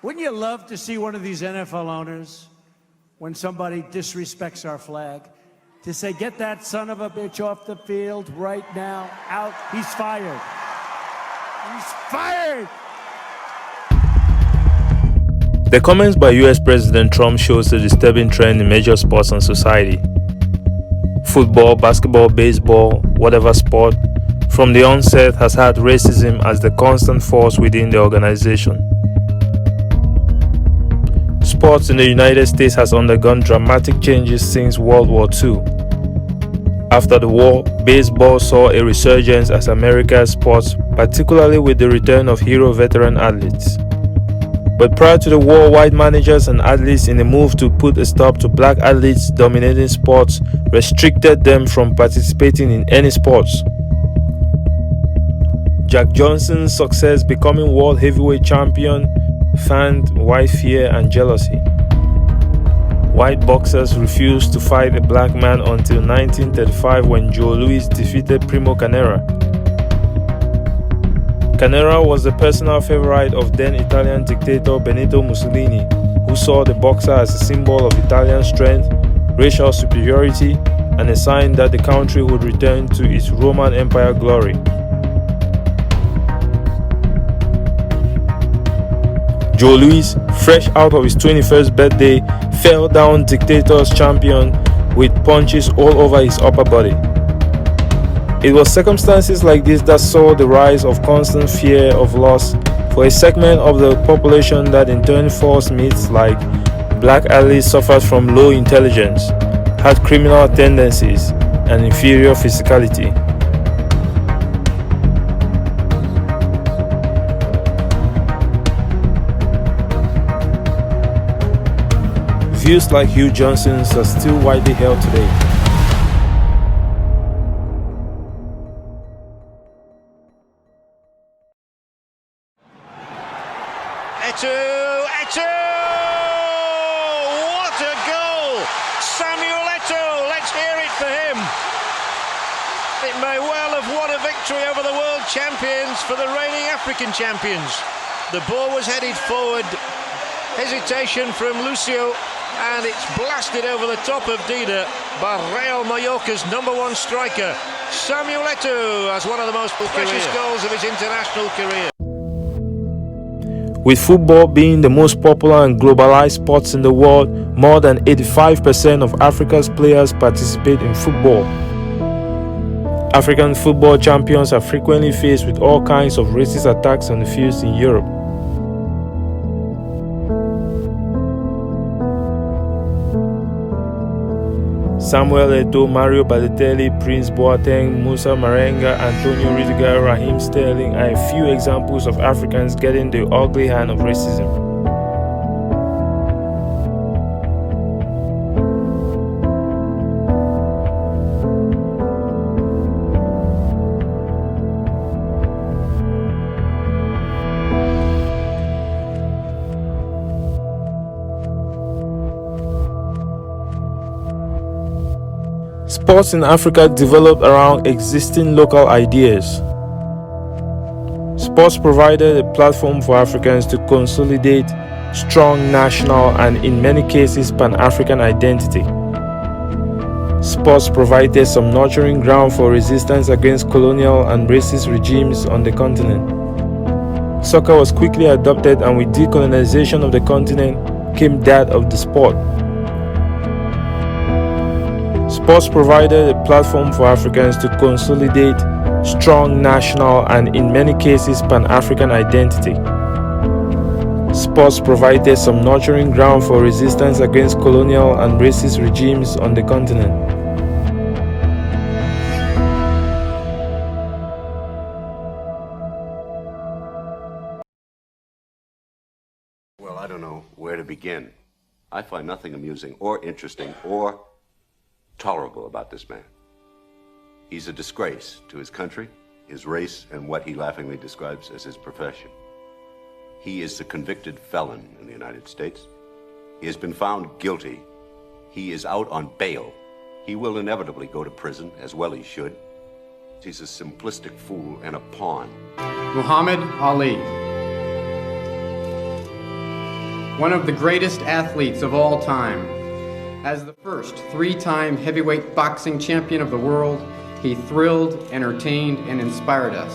Wouldn't you love to see one of these NFL owners, when somebody disrespects our flag, to say, get that son of a bitch off the field right now, out, he's fired. He's fired! The comments by US President Trump shows a disturbing trend in major sports and society. Football, basketball, baseball, whatever sport, from the onset has had racism as the constant force within the organization. Sports in the United States has undergone dramatic changes since World War II. After the war, baseball saw a resurgence as America's sport, particularly with the return of hero veteran athletes. But prior to the war, white managers and athletes, in a move to put a stop to black athletes dominating sports, restricted them from participating in any sports. Jack Johnson's success becoming world heavyweight champion fanned white fear and jealousy. White boxers refused to fight a black man until 1935 when Joe Louis defeated Primo Carnera. Carnera was the personal favorite of then Italian dictator Benito Mussolini, who saw the boxer as a symbol of Italian strength, racial superiority, and a sign that the country would return to its Roman Empire glory. Joe Louis, fresh out of his 21st birthday, fell down dictator's champion with punches all over his upper body. It was circumstances like this that saw the rise of constant fear of loss for a segment of the population that in turn false myths like black athletes suffered from low intelligence, had criminal tendencies, and inferior physicality. Views like Hugh Johnson's are still widely held today. Eto'o! What a goal! Samuel Eto'o, let's hear it for him. It may well have won a victory over the world champions for the reigning African champions. The ball was headed forward, hesitation from Lucio, and it's blasted over the top of Dida by Real Mallorca's #1 striker. Samuel Eto'o has one of the most precious goals of his international career. With football being the most popular and globalized sports in the world, more than 85% of Africa's players participate in football. African football champions are frequently faced with all kinds of racist attacks on the fields in Europe. Samuel Eto'o, Mario Balotelli, Prince Boateng, Moussa Marenga, Antonio Rudiger, Raheem Sterling are a few examples of Africans getting the ugly hand of racism. Sports in Africa developed around existing local ideas. Sports provided a platform for Africans to consolidate strong national and, in many cases, Pan-African identity. Sports provided some nurturing ground for resistance against colonial and racist regimes on the continent. Soccer was quickly adopted, and with decolonization of the continent came that of the sport. Sports provided a platform for Africans to consolidate strong national and, in many cases, Pan-African identity. Sports provided some nurturing ground for resistance against colonial and racist regimes on the continent. Well, I don't know where to begin. I find nothing amusing or interesting or tolerable about this man. He's a disgrace to his country, his race, and what he laughingly describes as his profession. He is a convicted felon in the United States. He has been found guilty. He is out on bail. He will inevitably go to prison, as well he should. He's a simplistic fool and a pawn. Muhammad Ali. one of the greatest athletes of all time. As the first three-time heavyweight boxing champion of the world, he thrilled, entertained, and inspired us.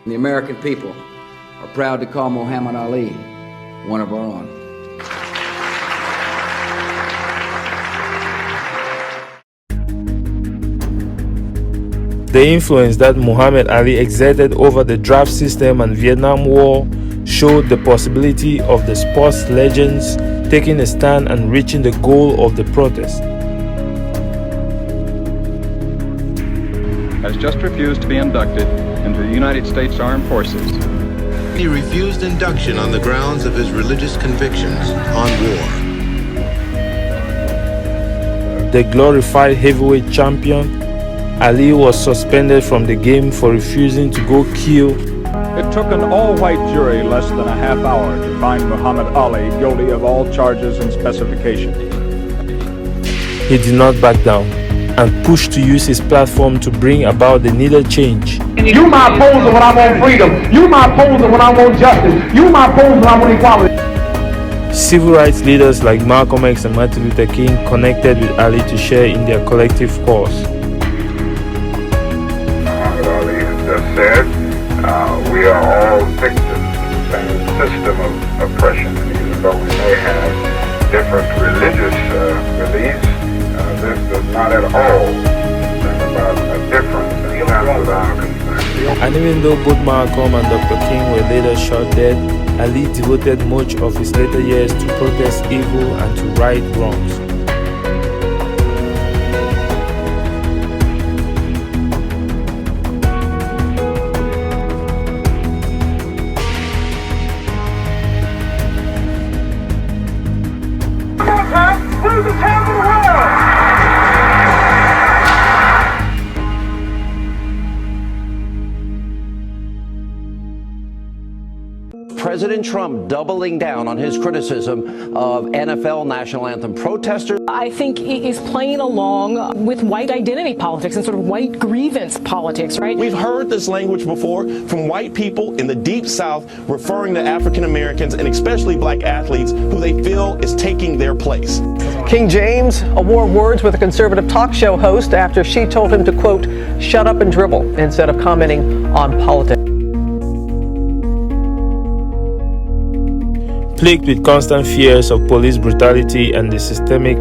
The American people are proud to call Muhammad Ali one of our own. The influence that Muhammad Ali exerted over the draft system and Vietnam War showed the possibility of the sports legends taking a stand and reaching the goal of the protest. Has just refused to be inducted into the United States Armed Forces. He refused induction on the grounds of his religious convictions on war. The glorified heavyweight champion, Ali was suspended from the game for refusing to go kill. It took an all-white jury less than a half hour to find Muhammad Ali guilty of all charges and specifications. He did not back down and pushed to use his platform to bring about the needed change. You my opposer when I want freedom. You my opposer when I want justice. You my opposer when I want equality. Civil rights leaders like Malcolm X and Martin Luther King connected with Ali to share in their collective cause. Muhammad Ali has just said, we are all victims of the same system of oppression. And even though we may have different religious beliefs, this does not at all bring about a difference in terms of our concern. And even though both Malcolm and Dr. King were later shot dead, Ali devoted much of his later years to protest evil and to right wrongs. President Trump doubling down on his criticism of NFL national anthem protesters. I think he is playing along with white identity politics and sort of white grievance politics, right? We've heard this language before from white people in the Deep South referring to African Americans and especially black athletes who they feel is taking their place. King James wore words with a conservative talk show host after she told him to, quote, shut up and dribble instead of commenting on politics. Plagued with constant fears of police brutality and the systemic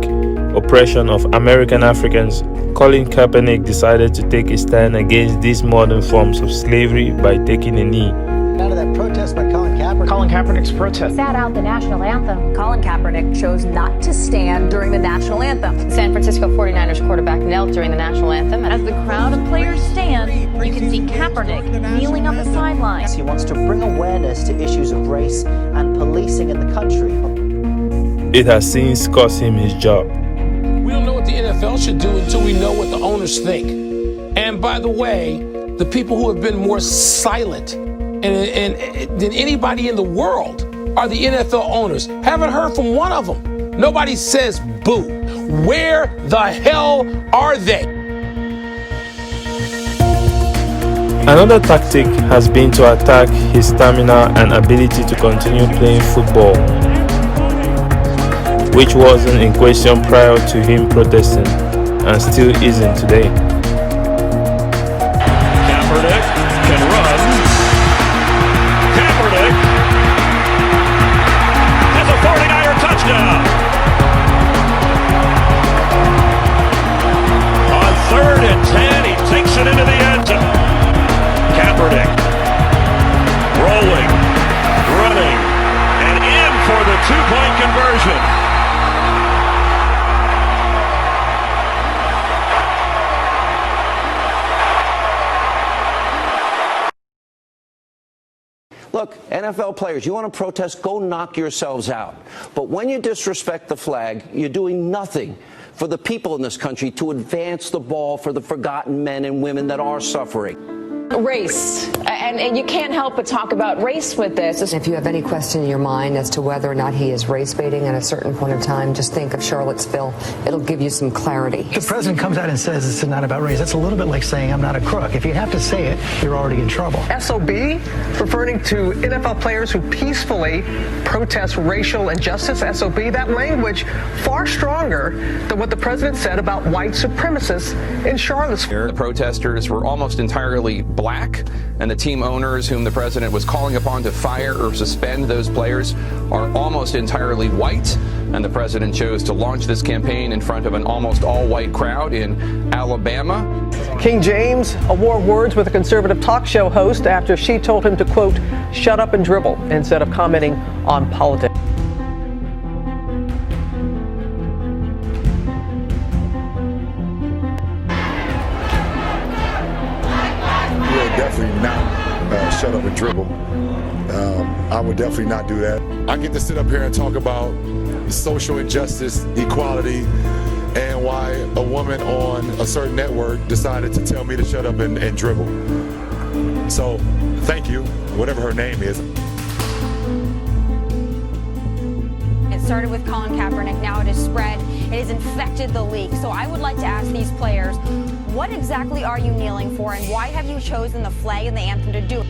oppression of American Africans, Colin Kaepernick decided to take a stand against these modern forms of slavery by taking a knee. Out of that protest by Colin Kaepernick. Colin Kaepernick's protest. Sat out the national anthem. Colin Kaepernick chose not to stand during the national anthem. San Francisco 49ers quarterback knelt during the national anthem. As the crowd of players stand, you can see Kaepernick kneeling on the sidelines. He wants to bring awareness to issues of race and policing in the country. It has since cost him his job. We don't know what the NFL should do until we know what the owners think. And by the way, the people who have been more silent than anybody in the world are the NFL owners. Haven't heard from one of them. Nobody says boo. Where the hell are they? Another tactic has been to attack his stamina and ability to continue playing football, which wasn't in question prior to him protesting, and still isn't today. Kaepernick can run. Kaepernick has a 49er touchdown. On 3rd and 10, he takes it into the end zone. Kaepernick rolling, running, and in for the two-point conversion. Look, NFL players, you want to protest, go knock yourselves out. But when you disrespect the flag, you're doing nothing for the people in this country to advance the ball for the forgotten men and women that are suffering. Race And you can't help but talk about race with this. If you have any question in your mind as to whether or not he is race baiting at a certain point in time, just think of Charlottesville. It'll give you some clarity. The president comes out and says it's not about race. That's a little bit like saying I'm not a crook. If you have to say it, you're already in trouble. SOB, referring to NFL players who peacefully protest racial injustice. SOB, that language far stronger than what the president said about white supremacists in Charlottesville. The protesters were almost entirely black, and the team owners whom the president was calling upon to fire or suspend those players are almost entirely white. And the president chose to launch this campaign in front of an almost all-white crowd in Alabama. King James wore words with a conservative talk show host after she told him to, quote, shut up and dribble instead of commenting on politics. Definitely not shut up and dribble. I would definitely not do that. I get to sit up here and talk about social injustice, equality, and why a woman on a certain network decided to tell me to shut up and dribble. So, thank you, whatever her name is. It started with Colin Kaepernick, now it has spread, it has infected the league. So I would like to ask these players, what exactly are you kneeling for, and why have you chosen the flag and the anthem to do it?